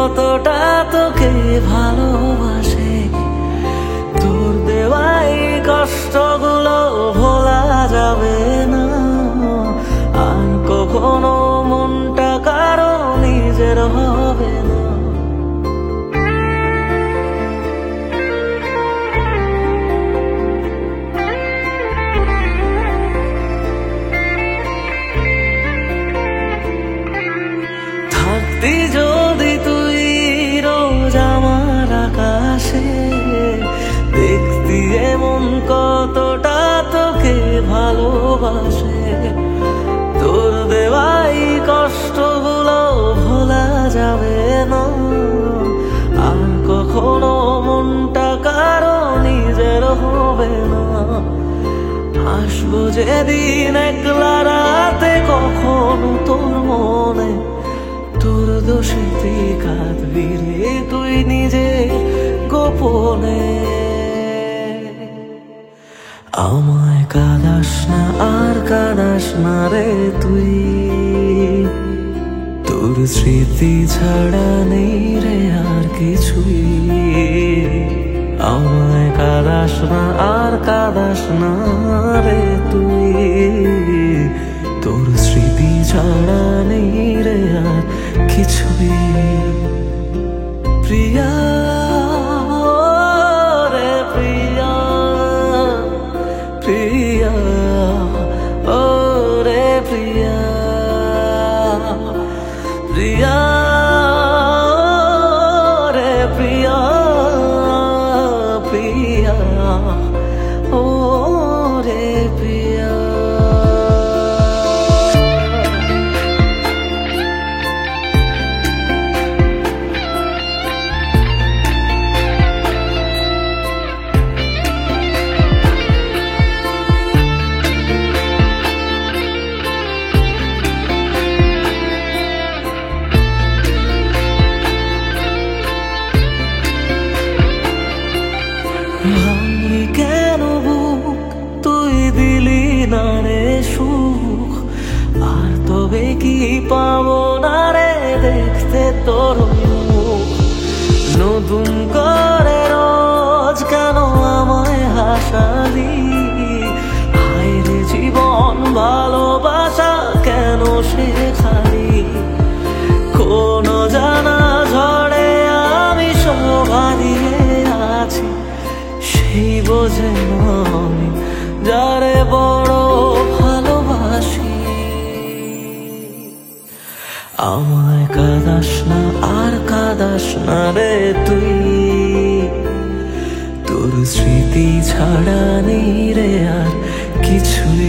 কতটা তোকে ভালোবাসে। তোর দেওয়াই কষ্টগুলো ভোলা যাবে না, আর কখনো মনটা কারো নিজের হবে না। থাকতি যদি তুই রোজ আমার আকাশে, দেখতি এমন কতটা তোকে ভালোবাসে। তোর দেওয়াই কষ্টগুলো ভোলা যাবে না, আর কখনো মনটা কারো নিজের হবে না। আসবো যেদিন একলা রাতে কখনো তোর মনে, তোর দোষেতে কাঁদবি রে তুই নিজে গোপনে। আমায় কাঁদাস না আর কাঁদাস না রে তুই, তোর স্মৃতি ছাড়া নেই রে আর কিছুই। আমায় কাঁদাস না আর কাঁদাস না রে তুই, তোর স্মৃতি ছাড়া নেই রে আর কিছুই। প্রিয়া রে প্রিয়া, প্রিয়া ও রে প্রিয়া, প্রিয়া রে প্রিয়া, প্রিয়া ও রে প্রিয়া। ভাঙলি কেন বুক, তুই দিলি না রে সুখ, আর তবে কি পাবো না রে দেখতে তোর মুখ। নতুন করে রোজ কেন আমায় হাসালি, হায় রে জীবন ভালোবাসা কেন শেখালি। কোনো জানা ঝড়ে আমি সব হারিয়ে আছি, সেই বোঝে আমি যারে বড় ভালোবাসি। আমায় কাঁদাস না আর কাঁদাস না রে তুই, তোর স্মৃতি ছাড়া নেই রে আর কিছুই।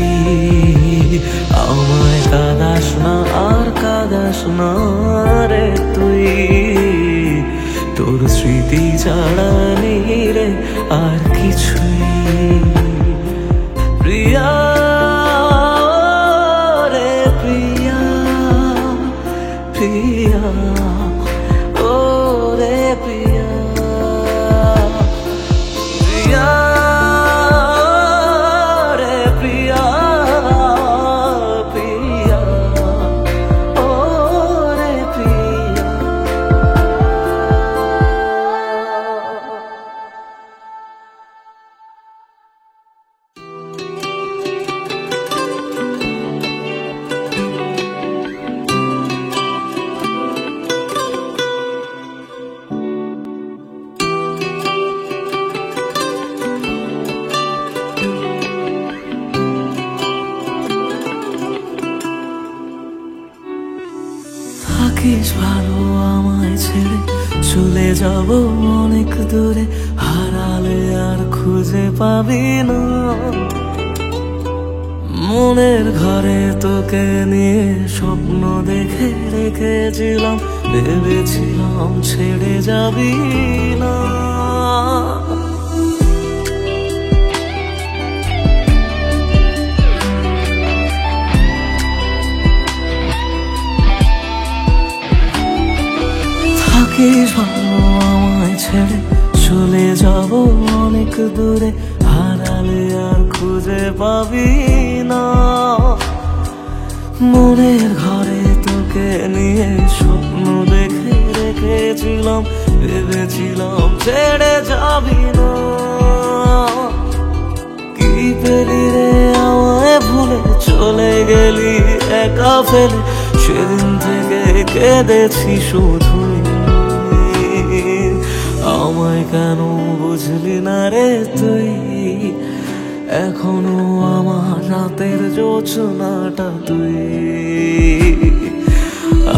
আমায় কাঁদাস না আর কাঁদাস না রে তুই, তোর স্মৃতি ছাড়া নেই রে আর কিছুই। প্রিয়া রে প্রিয়া, প্রিয়া ও রে প্রিয়া, প্রিয়া রে প্রিয়া, প্রিয়া ও রে প্রিয়া। থাকিস ভালো আমায় ছেড়ে, চলে যাব অনেক দূরে, হারালে আর খুঁজে পাবি না। মনের ঘরে তোকে নিয়ে স্বপ্ন দেখে রেখেছিলাম, ভেবেছিলাম ছেড়ে যাবি না। থাকিস ভালো আমায় ছেড়ে, চলে যাব অনেক দূরে, হারালে আর খুঁজে পাবি না। মনের ঘরে তোকে নিয়ে স্বপ্ন দেখে ডেকেছিলাম, ভেবেছিলাম ছেড়ে যাবি না। কি পেলি রে আমায় ভুলে, চলে গেলি একা ফেলে, সেদিন থেকে কেঁদেছি শুধুই। আমায় কেন বুঝলি না রে তুই, এখনো আমার রাতের জোছনাটা তুই।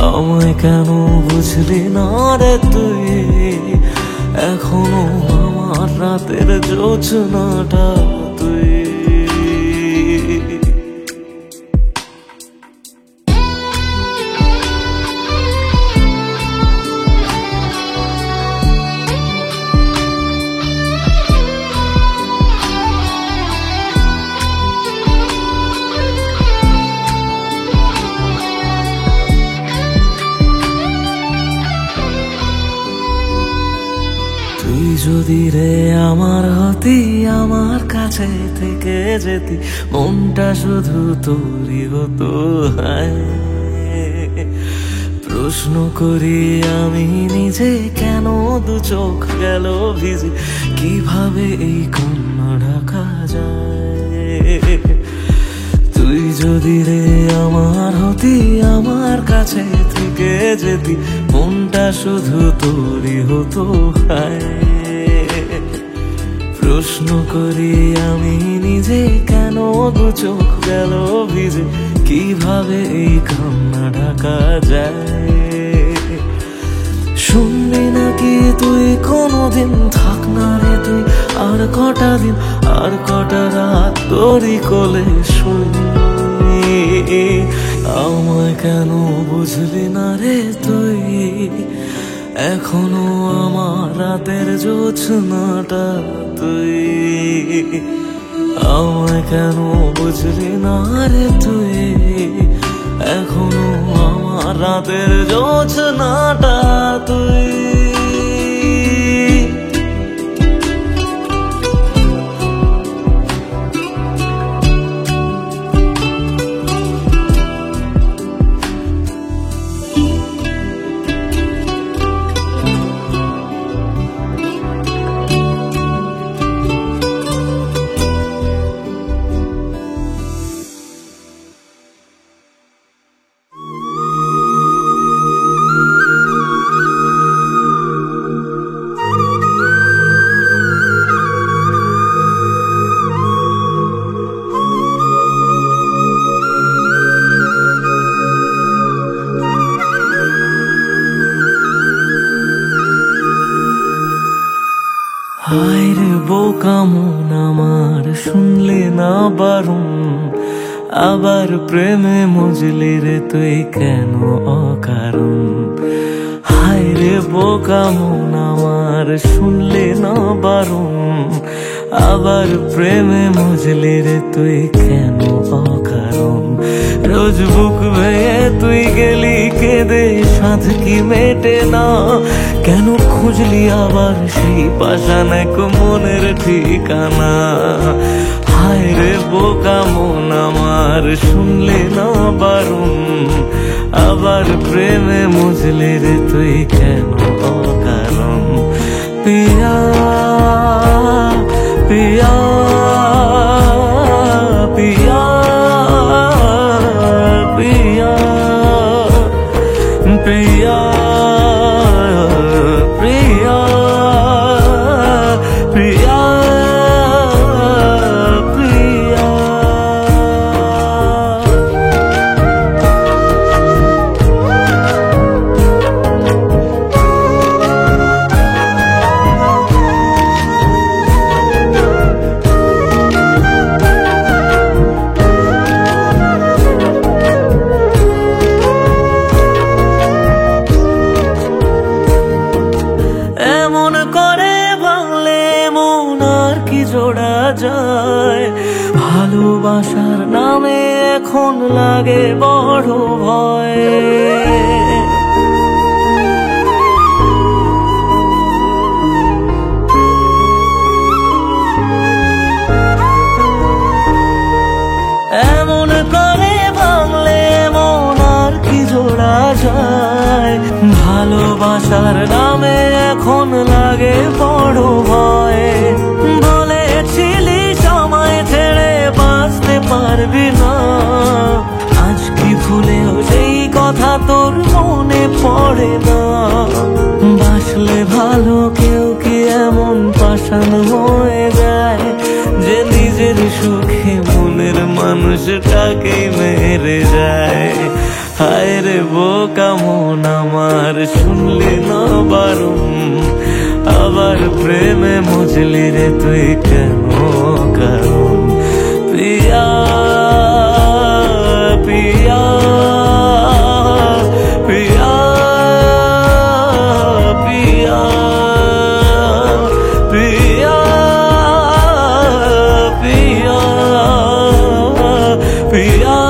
আমায় কেন বুঝলি না রে তুই, এখনো আমার রাতের জোছনাটা তুই। তুই যদি রে আমার হতি, আমার কাছে থেকে যেতি, মনটা শুধু তোরই হতো। হায়, প্রশ্ন করি আমি নিজে, কেন দু চোখ গেল ভিজে, কিভাবে এই কান্না ঢাকা যায়। তুই যদি রে আমার হতি, আমার কাছে থেকে যেতি, মনটা শুধু তোরই হতো। হায়, প্রশ্ন করি আমি নিজে, কেন দু চোখ গেল ভিজে, কিভাবে এই কান্না ঢাকা যায়। শুনবি নাকি তুই কোনোদিন, থাক না রে তুই আর কটা দিন, আর কটা রাত তোরই কোলে শুই। আমায় কেন বুঝলি না রে তুই, এখনো আমার রাতের জোছনাটা তুই। আমায় কেন বুঝলি না রে তুই, এখনো আমার রাতের জোছনাটা তুই। হায় রে বোকা মন আমার, শুনলে না বারণ, আবার প্রেমে মজলি রে তুই কেন অকারণ। হায় রে বোকা মন আমার, শুনলে না বারণ, আবার প্রেমে মজলি রে তুই কেন অকারণ। রোজ বুক ভেঙে তুই গেলি কেঁদে, সাধ কি মেটে না, কেন খুঁজলি আবার সেই পাষাণ এক মনের ঠিকানা। হায় রে বোকা মন আমার, শুনলে না বারণ, আবার প্রেমে মজলে রে তুই কেন অকারণ। পিয়া পিয়া পিয়া পিয়া পিয়া প্রিয়া প্রিয়া প্রিয়া। এমন করে ভাঙলে মন আর কি জোড়া যায়, ভালোবাসার নামে এখন লাগে বড় ভয়। এমন করে ভাঙলে মন আর কি জোড়া যায়, যায়। ভালোবাসার নামে এখন লাগে বড় ভয়। বলেছিলি সময় ছেড়ে বাঁচতে পারবি না, আজ কি ভুলেও সেই কথা তোর মনে পড়ে না? বাসলে ভালো কেউ কি এমন পাষাণ হয়ে যায় যে নিজের সুখে মনের মানুষটাকে মেরে যায়? হায় রে বোকা মন আমার, শুনলি না বারণ, আবার প্রেমে মজলি রে তুই কেন কারণ? পিয়া পিয়া পিয়া পিয়া পিয়া পিয়া পিয়া পিয়া।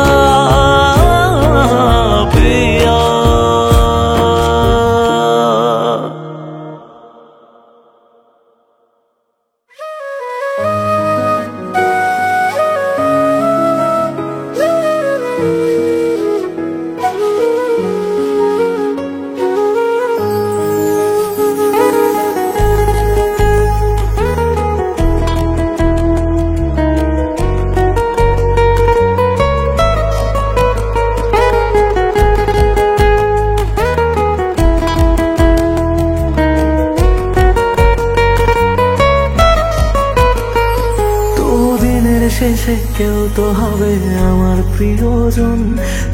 শেষে কেউ তো হবে আমার প্রিয়জন,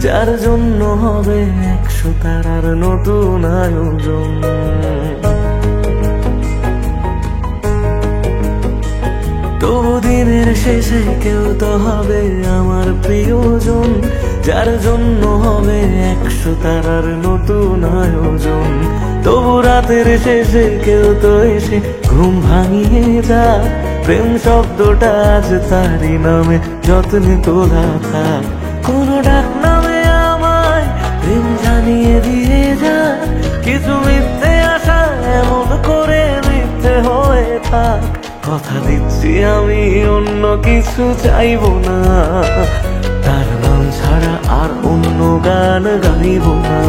যার জন্য হবে 100 তারার নতুন আয়োজন। তবু দিনের শেষে কেউ তো হবে আমার প্রিয়জন, যার জন্য হবে 100 তারার নতুন আয়োজন। তবু রাতের শেষে কেউ তো এসে ঘুম ভাঙিয়ে যা, প্রেম শব্দটা আজ তারই নামে যত্নে তোলা থাক। কোন ডাক নামে আমায় প্রেম জানিয়ে দিয়ে যা, কিছু মিথ্যে আশা এমন করে মিথ্যে হয়ে থাক। কথা দিচ্ছি আমি অন্য কিছু চাইবো না, তার নাম ছাড়া আর অন্য গান গাইব না।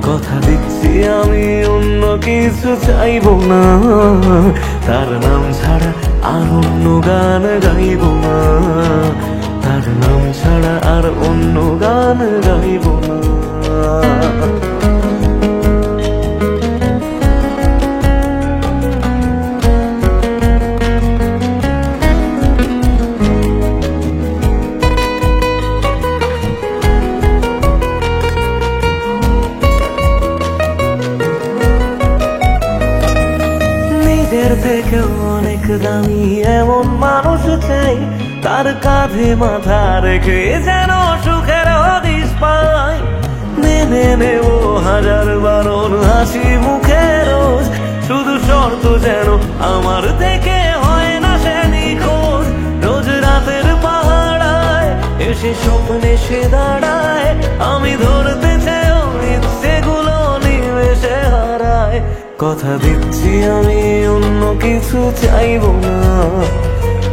কথা দিচ্ছি আমি অন্য কিছু চাইবো না, তার নাম ছাড়া আর অন্য গান গাইব না। তার নাম ছাড়া আর অন্য গান গাইব না। নিজের থেকেও অনেক দামি এমন মানুষ চাই, তার কাঁধে মাথা রেখে যেন সুখের হদিস পাই। মেনে নেব 1000 বারণ হাসি মুখে রোজ, শুধু শর্ত যেন আমার থেকে হয় না সে নিখোঁজ। রোজ রাতের পাহাড়ায় এসে স্বপ্নে সে দাঁড়ায়, আমি ধরতে চেয়েও ইচ্ছেগুলো নিমেষে হারায়। কথা দিচ্ছি আমি অন্য কিছু চাইবো না,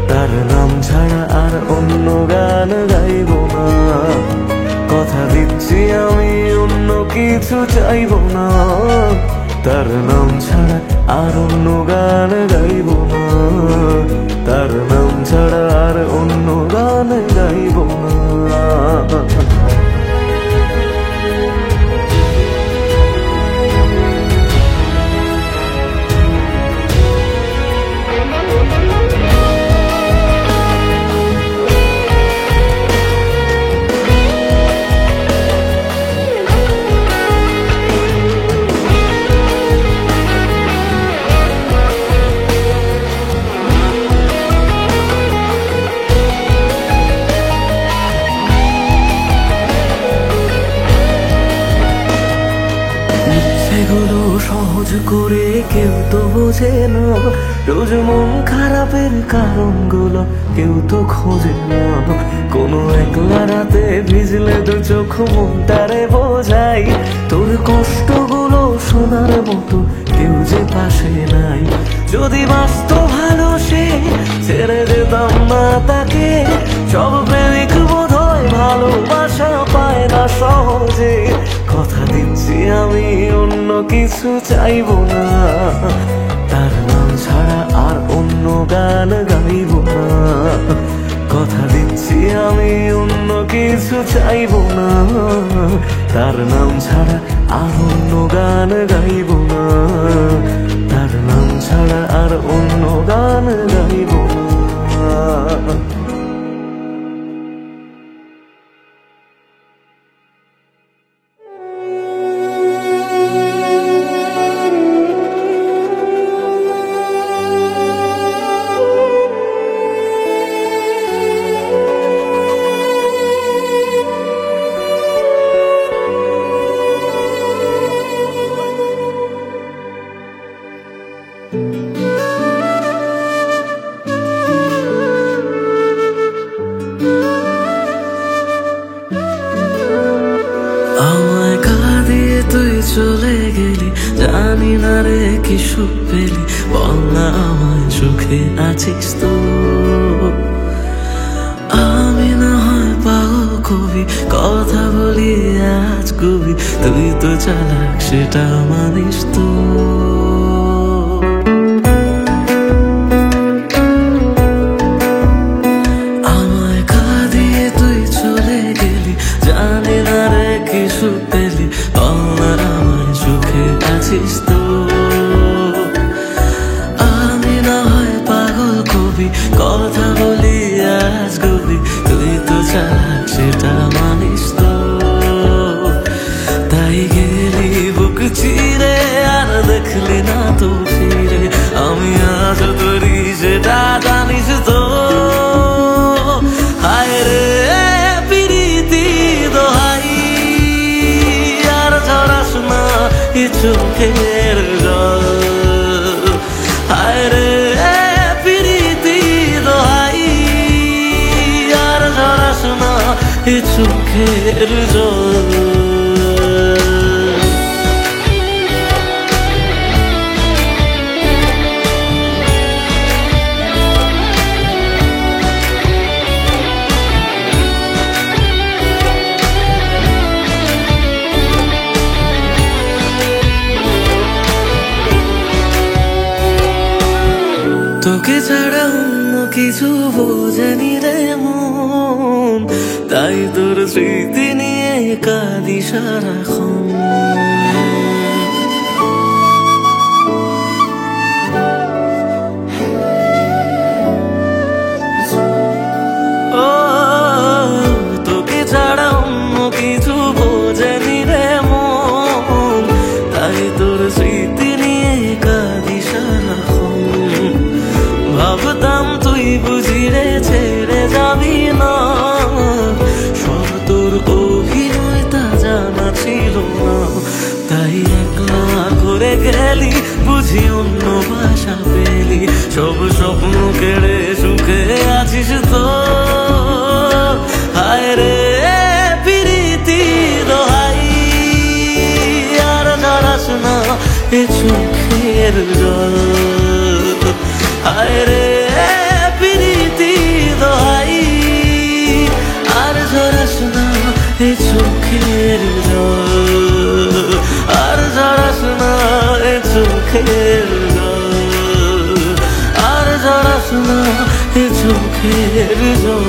তার নাম ছাড়া আর অন্য গান গাইব না। কথা দিচ্ছি আমি অন্য কিছু চাইবো না, তার নাম ছাড়া আর অন্য গান গাইব না। তার নাম ছাড়া আর অন্য গান গাইব না। এগুলো সহজ করে কেউ তো বোঝে না, রোজ মন খারাপের কারণগুলো কেউ তো খোঁজে না। কোনো একলা রাতে ভিজলে 2 চোখ মনটারে বোঝাই, তোর কষ্টগুলো শোনার মতো কেউ যে পাশে নাই। যদি বাঁচত ভালো সে ছেড়ে যেতাম না তাকে, সব প্রেমিক বোধ হয় ভালোবাসা পায় না সহজে। কথা দিচ্ছি আমি অন্য কিছু চাইবো না, তার নাম ছাড়া আর অন্য গান গাইবো না। কথা দিচ্ছি আমি অন্য কিছু চাইবো না, তার নাম ছাড়া আর অন্য গান গাইবো না, তার নাম ছাড়া আর অন্য গান গাইবো না। আমায় কাঁদিয়ে তুই চলে গেলি, জানি না রে কি সুখ পেলি, বল না আমায় সুখে আছিস তো। আমি না হয় পাগল কবি, কথা বলি আজ কবি, তুই তো চালাক সেটা মানিস তো। আমায় কাঁদিয়ে তুই চলে গেলি, জানি না রে কি সুখ পেলি, বল না আমায় সুখে আছিস তো। আমি না হয় পাগল কবি, কথা বলি আজ কবি, তুই তো চালাক সেটা মানিস তো। তাই গেলি বুক চিরে আর দেখলি না তো ফিরে, আমি আজ তোরি সেটা জানিস তো। হায় রে প্রীতি দোহাই, আর ঝরাস না এ চোখের জল। হায় রে প্রীতি দোহাই, আর ঝরাস না এ চোখের জল। তোকে ছাড়া অন্য কিছু বোঝেনি রে মন, তাই তোর স্মৃতি নিয়ে কাঁদি সারাক্ষণ। ও তোকে ছাড়া অন্য কিছু বোঝেনি রে মন, তাই তোর স্মৃতি নিয়ে কাঁদি সারাক্ষণ। ভাবতাম তুই বুঝি রে ছেড়ে যাবি না, সব তোর অভিনয় তা জানা ছিল না। তাই একলা করে গেলি বুঝি অন্য ভাষা পেলি, সব স্বপ্ন কেড়ে সুখে আছিস তো। হায় রে প্রীতি দোহাই, আর ঝরাস না এ চোখের জল। হায় রে প্রীতি দোহাই, আর ঝরাস না এ চোখের জল, আর ঝরাস না এ চোখের জল, আর ঝরাস না এ চোখের জল।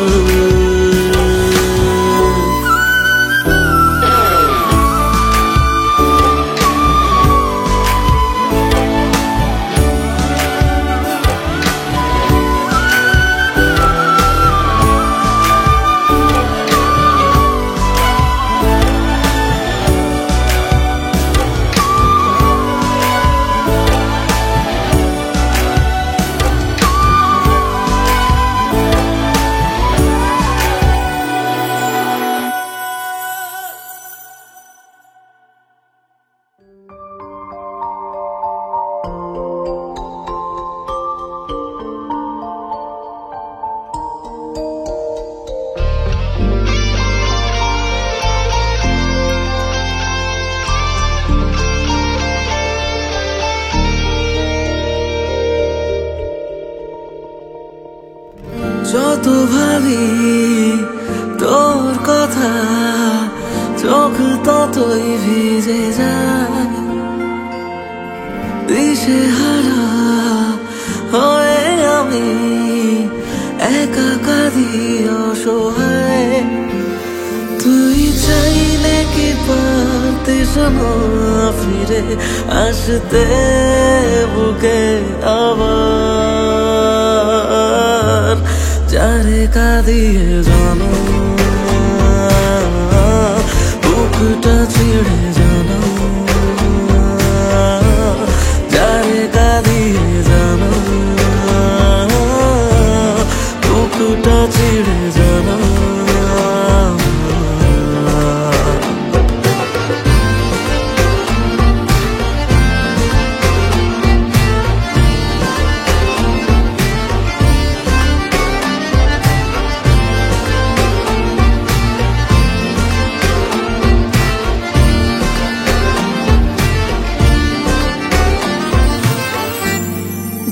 যত ভাবি তোর কথা, চোখ তত মতোই ভিজে যায় দিশেহারা হয়ে আমি একা কাঁদি অসহায়। তুই চাইলে কি পারতিস না ফিরে আসতে বুকে আবার, যারে কাঁদিয়ে জানো বুকটা ছিঁড়ে জানো, যারে কাঁদিয়ে জানো বুকটা ছিঁড়ে জানো।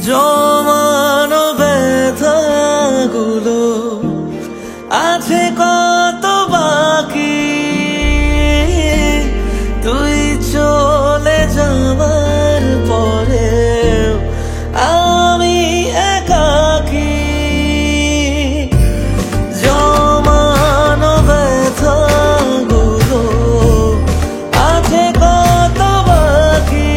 জমানো ব্যথাগুলো আছে কত বাকি, তুই চলে যাবার পরে আমি একাকী। জমানো ব্যথাগুলো আছে কত বাকি,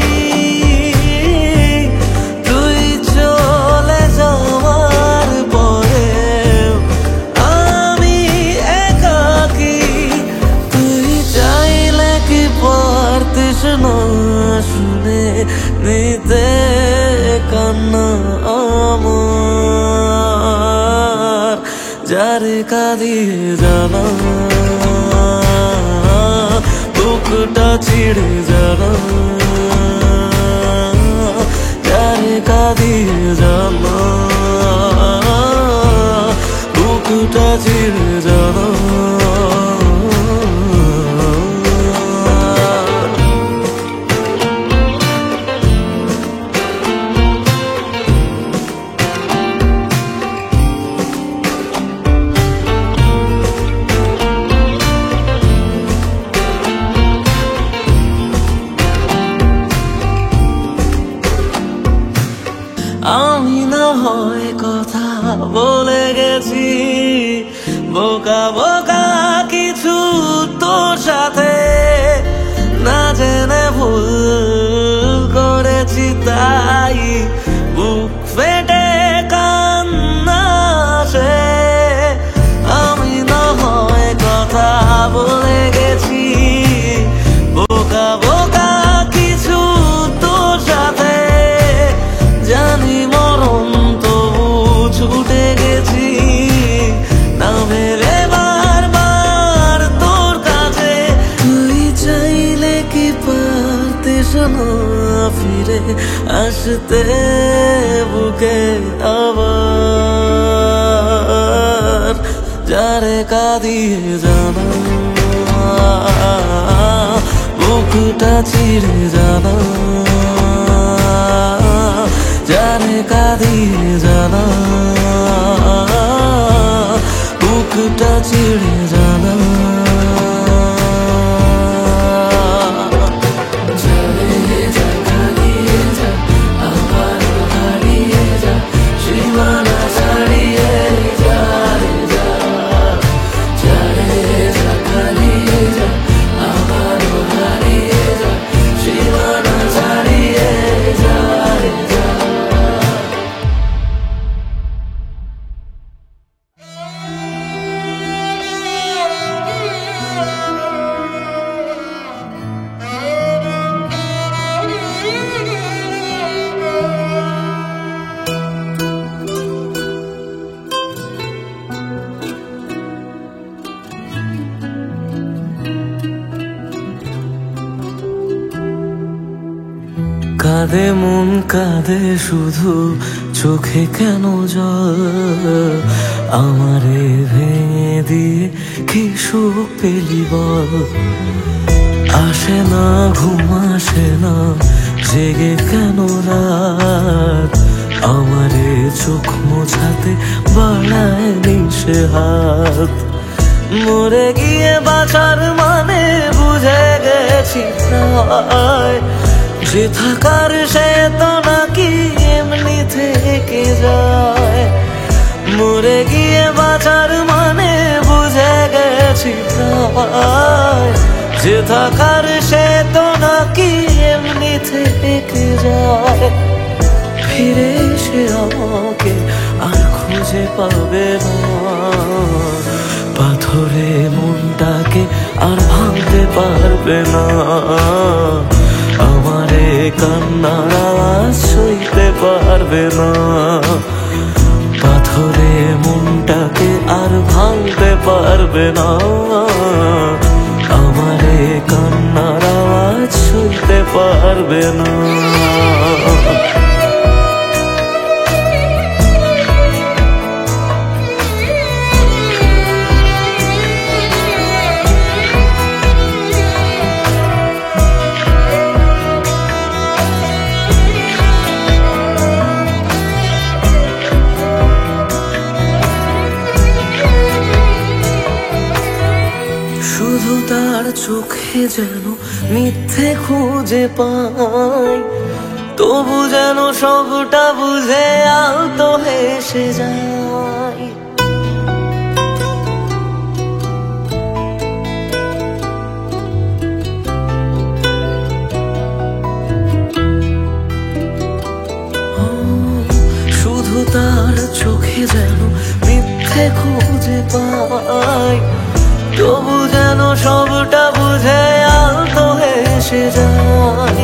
শুনে নিতে কান্না আমার, যারে কাঁদিয়ে জানা বুকটা ছিঁড়ে জানা, যারে কাঁদিয়ে জানা বুকটা ছিঁড়ে জানা। আমি না হয় কথা বলে গেছি বোকা বোকা কিছু তোর সাথে, না জেনে ভুল করেছি তাই বুক ফেটে কান্না আসে। আমি না হয় কথা বলে গেছি বোকা বোকা কিছু তোর সাথে, জানি মরণ তবু ছুটে গেছি না ভেবে বারবার তোর কাছে। তুই চাইলে কি পারতিস না ফিরে আসতে বুকে আবার, যারে কাঁদিয়ে জানা বুকটা ছিঁড়ে জানা, যারে কাঁদিয়ে জানা বুকটা ছিঁড়ে জানা। কাঁদে মন কাঁদে শুধু চোখে কেন জল, আমারে ভেঙে দিয়ে কি সুখ পেলি বল। আসে না ঘুম আসে না জেগে কেন রাত, আমারে চোখ মোছাতে বাড়ায় নিশে হাত। মরে গিয়ে বাঁচার মানে বুঝে গেছি প্রায়, যে থাকার সে তো নাকি এমনি থেকে যায়। মরে গিয়ে বাঁচার মানে বুঝে গেছি প্রায়, যে থাকার সে তো নাকি এমনি থেকে যায়। ফিরে এসে আমাকে আর খুঁজে পাবে না, পাথরে মনটাকে আর ভাঙতে পারবে না। আমারে কান্নার আওয়াজ সইতে পারবে না, পাথরে মনটাকে আর ভাঙতে পারবে না। আমারে কান্নার আওয়াজ সইতে পারবে না। শুধু তার চোখে যেন মিথ্যে খুঁজে পাই, তবু যেন সবটা বুঝে আলতো হেসে যায়। শুধু তার চোখে যেন মিথ্যে খুঁজে পাই, তবু যেন সবটা বুঝে আলতো হেসে যায়।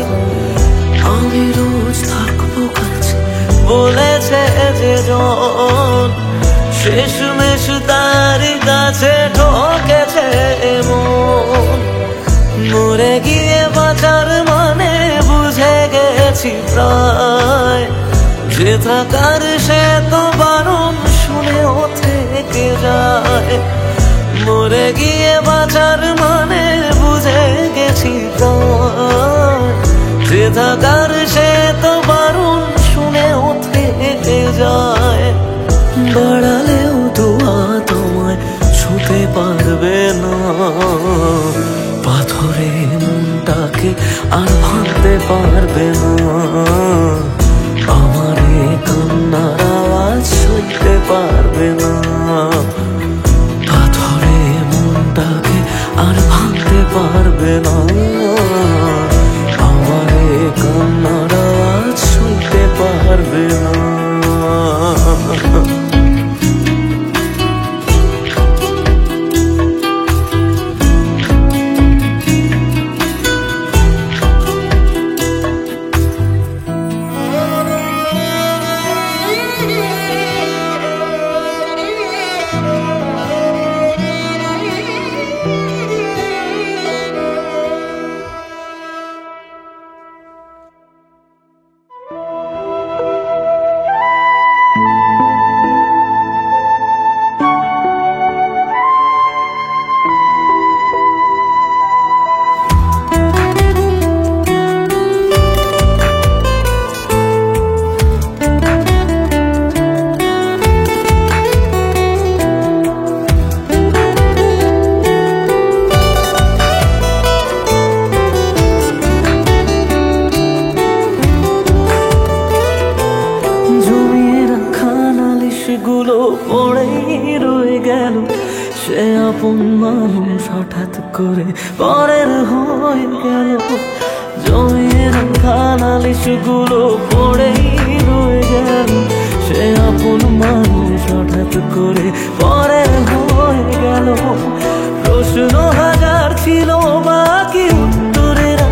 আমি রোজ থাকবো কাছে বলেছে যে জন, শেষমেশ তারই কাছে ঠকেছে মন। মরে গিয়ে বাঁচার মানে বুঝে গেছি প্রায়, যে থাকার সে তো বারণ শুনেও থেকে যায়। মরে গিয়ে বাঁচার মানে বুঝে গেছি প্রায়, যে থাকার সে তো বারণ শুনেও থেকে যায়। বাড়ালেও দোয়া তোমায় ছুতে পারবে না, পাথরে মনটাকে আর ভাঙতে পারবে না। আমারে কান্নার আওয়াজ সইতে পারবে না, পাথরে মনটাকে আর ভাঙতে পারবে না। আমারে কান্নার আওয়াজ সইতে পারবে না। গুলো পড়েই রয়ে গেল, সে আপন মানুষ হঠাৎ করে পরের হয়ে গেল। জমিয়ে রাখা নালিশ গুলো পড়েই রয়ে গেল, সে আপন মানুষ হঠাৎ করে পরের হয়ে গেল। প্রশ্ন হাজার ছিল বাকি, উত্তরেরা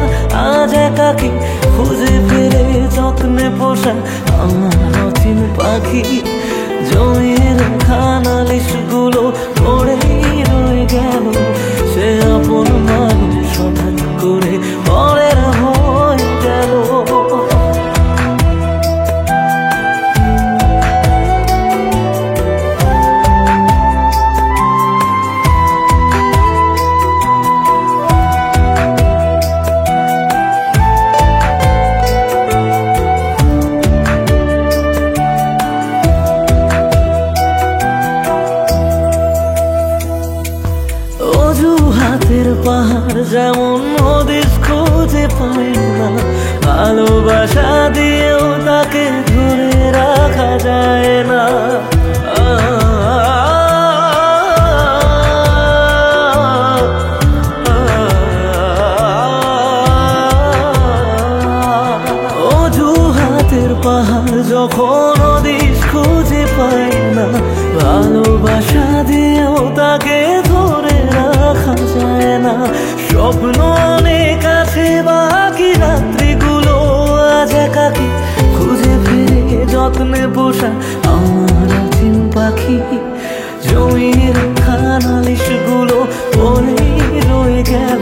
আজ একাকি খুঁজে ফেরে যত্নে পোষা আমার অচিন পাখি। জমিয়ে রাখা নালিশ গুলো পড়েই রয়ে গেল, সে আপন মানুষ হঠাৎ করে পরের হয়ে গেল। ভালোবাসা দিয়েও তাকে ধরে রাখা যায় না। অজুহাতের পাহাড় যখন দিশ খুঁজে পায় না, ভালোবাসা দিয়েও তাকে ধরে রাখা যায় না। স্বপ্ন অনেক আছে, বাকি রাত্রিগুলো আজ একাকী খুঁজে ফিরে যত্নে পোষা আমার চিন পাখি। জমির খানালিশগুলো পরেই রয়ে গেল,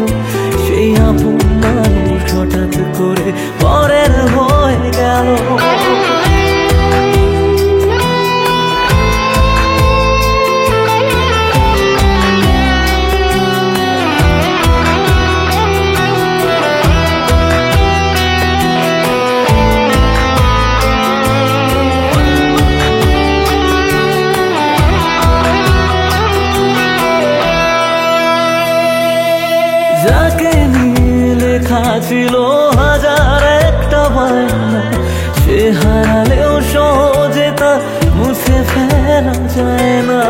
সেই আপন মানুষ হঠাৎ করে পরের হয়ে গেল। যাকে নিয়ে লেখা ছিল হাজার একটা বায়না, সে হারালেও সহজে তা মুছে ফেলা যায় না।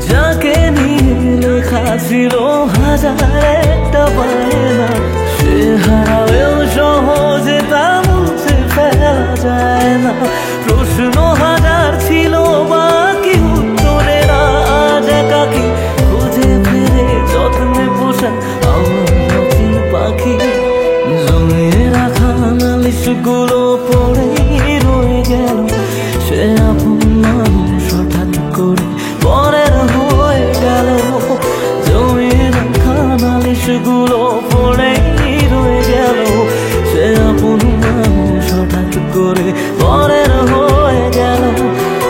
যাকে নিয়ে লেখা ছিল হাজার একটা বায়না, সে হারালেও সহজে তা মুছে ফেলা যায় না। প্রশ্ন হাজার ছিল, বাকি উত্তরের আজ একাকী খুঁজে ফিরে যত্নে পোষা আমার চিন পাখি। জমিয়ে রাখা নালিশগুলো পড়েই রয়ে গেল, সে আপন মানুষ হঠাৎ করে পরের হয়ে গেল। জমিয়ে রাখা নালিশগুলো পড়েই রয়ে গেল, সে আপন মানুষ হঠাৎ করে পরের হয়ে গেল।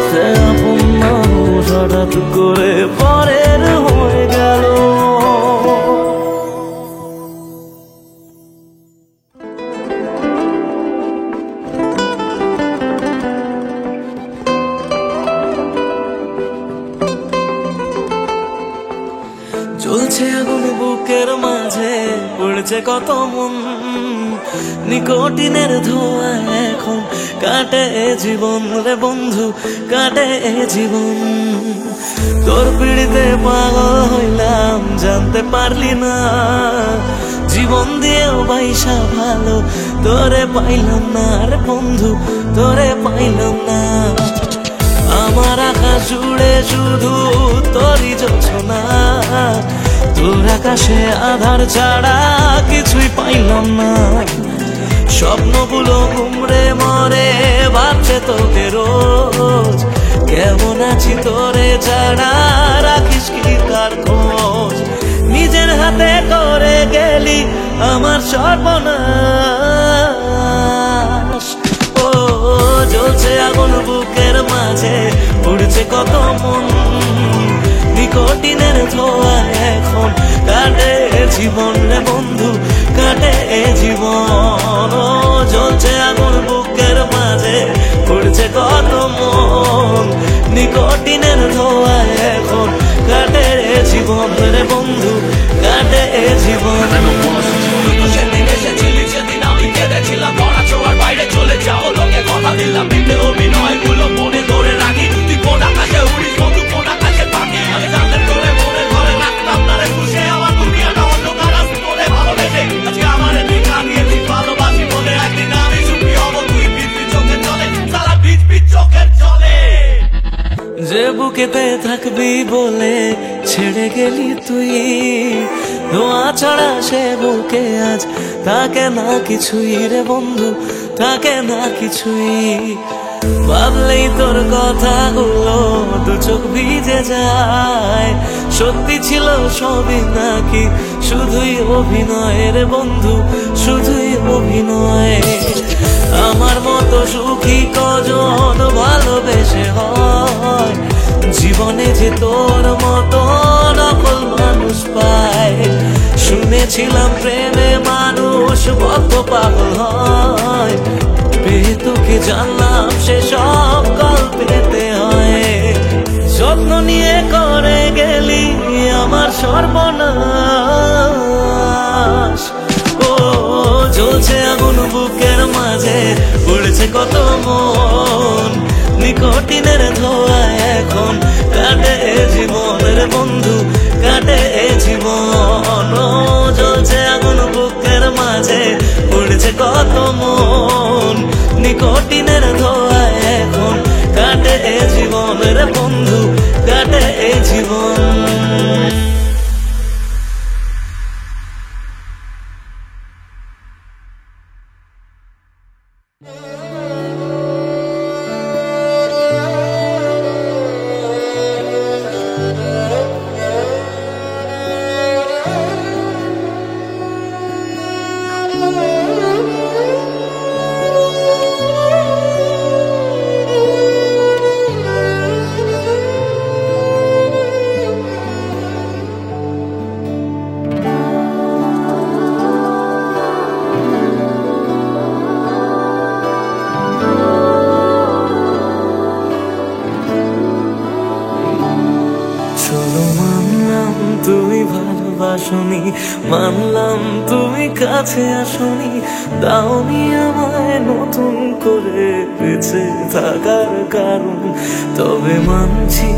সে আপন মানুষ হঠাৎ করে পরের হয়ে গেল। জ্বলছে আগুন বুকের মাঝে, পড়ছে কত মন, নিকোটিনের ধোঁয়া এখন কাটে জীবন রে বন্ধু, কাটে জীবন। তোর পিড়িতে পাগল হইলাম, জানতে পারলি না, জীবন দিয়েও বাইসা ভালো তোরে পাইলাম না রে বন্ধু, তোরে পাইলাম না। আমার আকাশ জুড়ে শুধু তোরই যোছনা, তোর আকাশে আধার ছাড়া কিছুই পাইলাম না। স্বপ্নগুলো ঘুমরে মরে ভাবছে তোকে রোজ, কেমন আছি তোরে ছাড়া রাখিস কি কার খোঁজ। নিজের হাতে করে গেলি আমার সর্বনাশ। ও জ্বলছে আগুন বুকের মাঝে, উড়ছে কত মন, নিকোটিনের ধোঁয়া এখন কাটে জীবন রে বন্ধু, কাটে জীবন। ও জ্বলছে আগুন বুকের মাঝে, উড়ছে কত মন, নিকোটিনের ধোঁয়া এখন কাটে জীবন রে বন্ধু, কাটে জীবন। সেদিন এসেছিলি, সেদিন আমি কেঁদেছিলাম, ধরা ছোঁয়ার বাইরে চলে যাও লোকে কথা দিলাম, মিথ্যে অভিনয় গুলো মনে ধরে রাখি। তুই কোন আকাশে উড়িস বন্ধু, কোন আকাশে পাখি, আমি জানলে তোরে মনে ধরে রাখতাম না রে খুশি। আমার দুনিয়াটা অন্ধকার আজ তোরে ভালোবেসে, আজকে আমার দেখা নিয়ে তুই ভালোবাসি বলে, একদিন আমি সুখী হব তুই ভিজবি চোখের জলে, সারা ভিজবি চোখের জলে। যে বুকেতে থাকবি বলে ছেড়ে গেলি তুই, ধোঁয়া ছাড়া সে বুকে আজ থাকে না কিছুই রে বন্ধু, থাকে না কিছুই। ভাবলেই তোর কথাগুলো দু চোখ ভিজে যায়, সত্যি ছিল সবই নাকি শুধুই অভিনয় রে বন্ধু, শুধুই অভিনয়। আমার মতো সুখী কজন ভালোবেসে হয়, জীবনে যে তোর মতো নকল মানুষ পায়। শুনেছিলাম প্রেমে মানুষ বদ্ধ পাগল হয়, পেয়ে তোকে জানলাম সে সব গল্পেতে হয়। যত্ন নিয়ে করে গেলি আমার সর্বনাশ। পড়ছে কত মন, নিকোটিনের ধোঁয়ায় এখন কাটে জীবনের বন্ধু, কাটে জীবন। ও জ্বলছে আগুন বুকের মাঝে, পড়ছে কত মন, নিকোটিনের ধোঁয়ায় এখন কাটে জীবনের বন্ধু, কাটে জীবন। তুমি ভালোবাসনি, মানলাম তুমি কাছে আসনি, দাওনি আমায় নতুন করে বেঁচে থাকার কারণ। তবে মানছি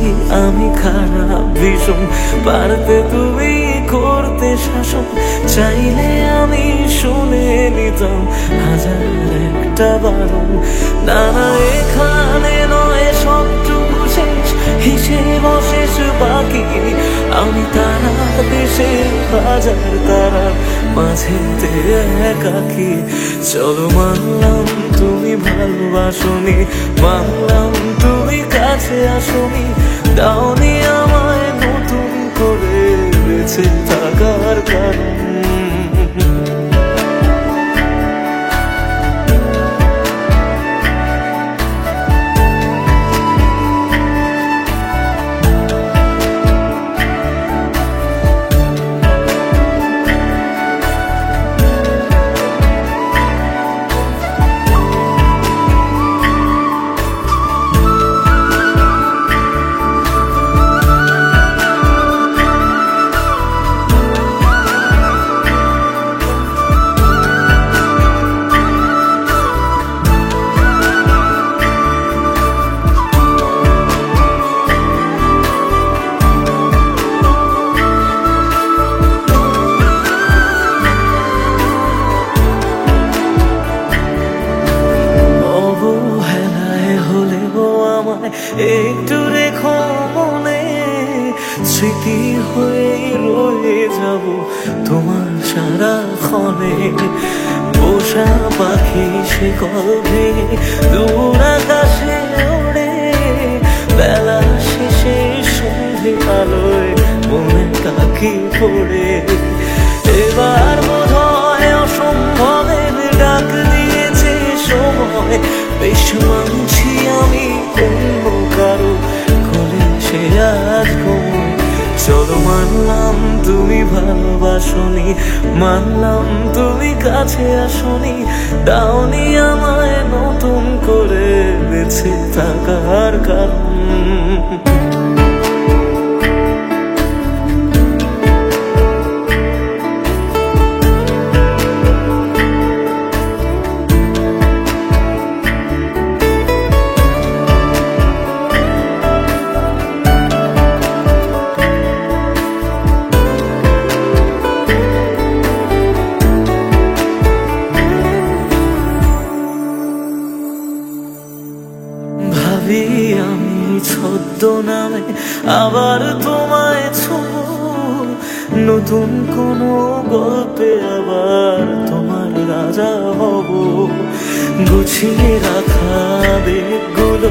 আমি খারাপ ভীষণ, পারতে তুমি করতে শাসন, চাইলে আমি শুনে নিতাম হাজার একটা বারণ। না না এখানে নয় সবটুকু শেষ, হিসেব অশেষ বাকি, আমি তারা দেশে হাজার তারা মাঝেতে একাকি। চলো মানলাম তুমি ভালোবাসনি, মানলাম তুমি কাছে আসনি, দাওনি আমায় নতুন করে বেঁচে থাকার কারণ। একটু রেখো মনে, স্মৃতি হয়ে রয়ে যাব তোমার সারাক্ষণে। পোষা পাখি সে কল ভেঙে দূর আকাশে ওড়ে, বেলা শেষে সন্ধে আলোয় মনে কাকি পড়ে। এবার বোধ হয় অসম্ভবের ডাক দিয়েছে সময়, বেশ মানছি আমি অন্য কারো কোলে সে আজ ঘুমোয়। চলো মানলাম তুমি ভালোবাসনি, মানলাম তুমি কাছে আসনি, দাওনি আমায় নতুন করে বেঁচে থাকার কারণ। আমি ছদ্মনামে আবার তোমায় ছোঁব, নতুন কোনো গল্পে আবার তোমার রাজা হব। গুছিয়ে রাখা বেগগুলো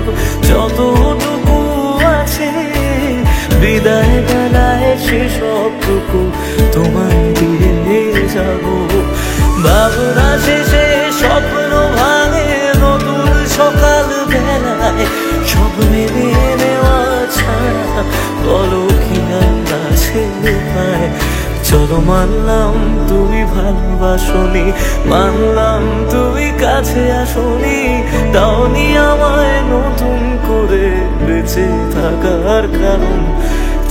যতটুকু আছে, বিদায় বেলায় সেসবটুকু তোমায় দিয়ে যাব। ভাবনা শেষে স্বপ্ন ভাঙে নতুন সকাল বেলায়, সব মেনে নেওয়া ছাড়া বলো কি আছে উপায়। চলো মানলাম তুমি ভালোবাসনি, মানলাম তুমি কাছে আসনি, দাওনি আমায় নতুন করে বেঁচে থাকার কারণ।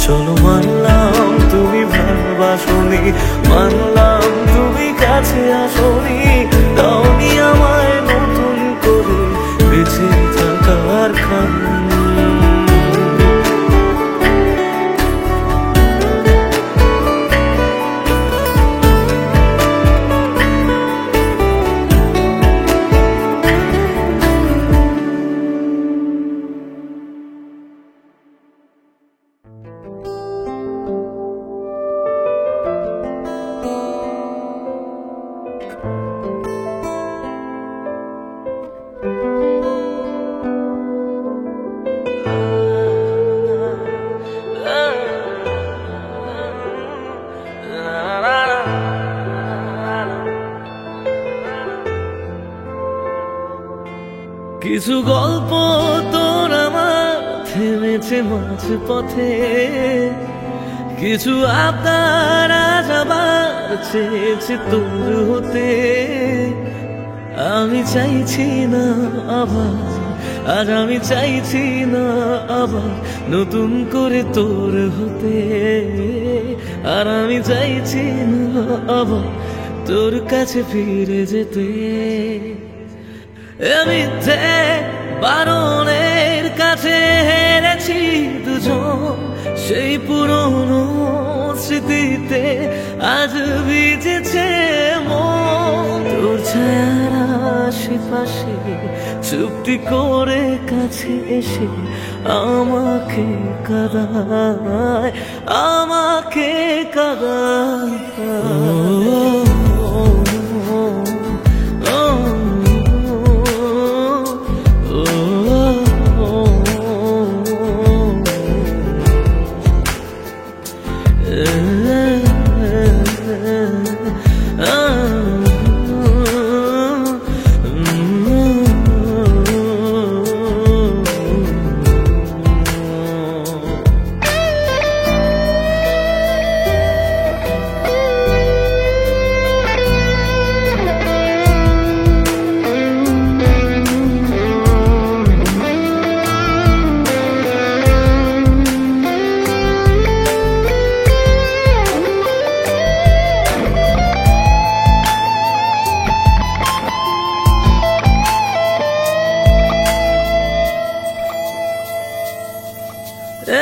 চলো মানলাম তুমি ভালোবাসনি, মানলাম তুমি কাছে আসনি, দাওনি আমায় নতুন করে কিছু গল্প তোর আমার থেমেছে মাঝ পথে, কিছু আবদার আজ আবার চেয়েছে তোর হতে। আমি চাইছি না আবার, আজ আমি চাইছি না আবার নতুন করে তোর হতে। আর আমি চাইছি না আবার তোর কাছে ফিরে যেতে। মিথ্যে বারণের কাছে হেরেছি দুজন, সেই পুরনো স্মৃতিতে আজ ভিজেছে মন। তোর ছায়ার আশেপাশে চুপটি করে কাছে এসে আমাকে কাঁদায়, আমাকে কাঁদায়।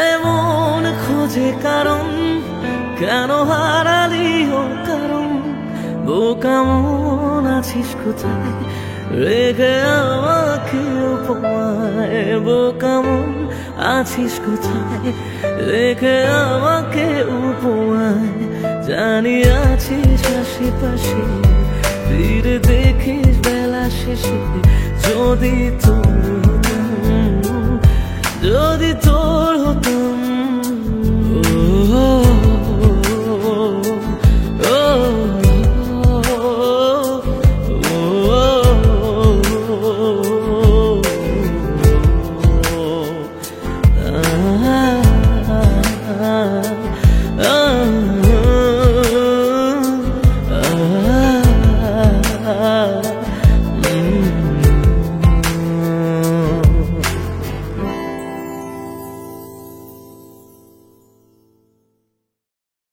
এমন খোঁজে কারণ, কেন হারালি ও কারণ? বোকা মন আছিস কোথায়, রেখে আমাকে উপমায়। বোকা মন আছিস কোথায়, রেখে আমাকে উপমায়। জানি আছিস আশেপাশে, ফিরে দেখিস বেলা শেষে। যদি তোর হতাম, যদি তোর হতাম।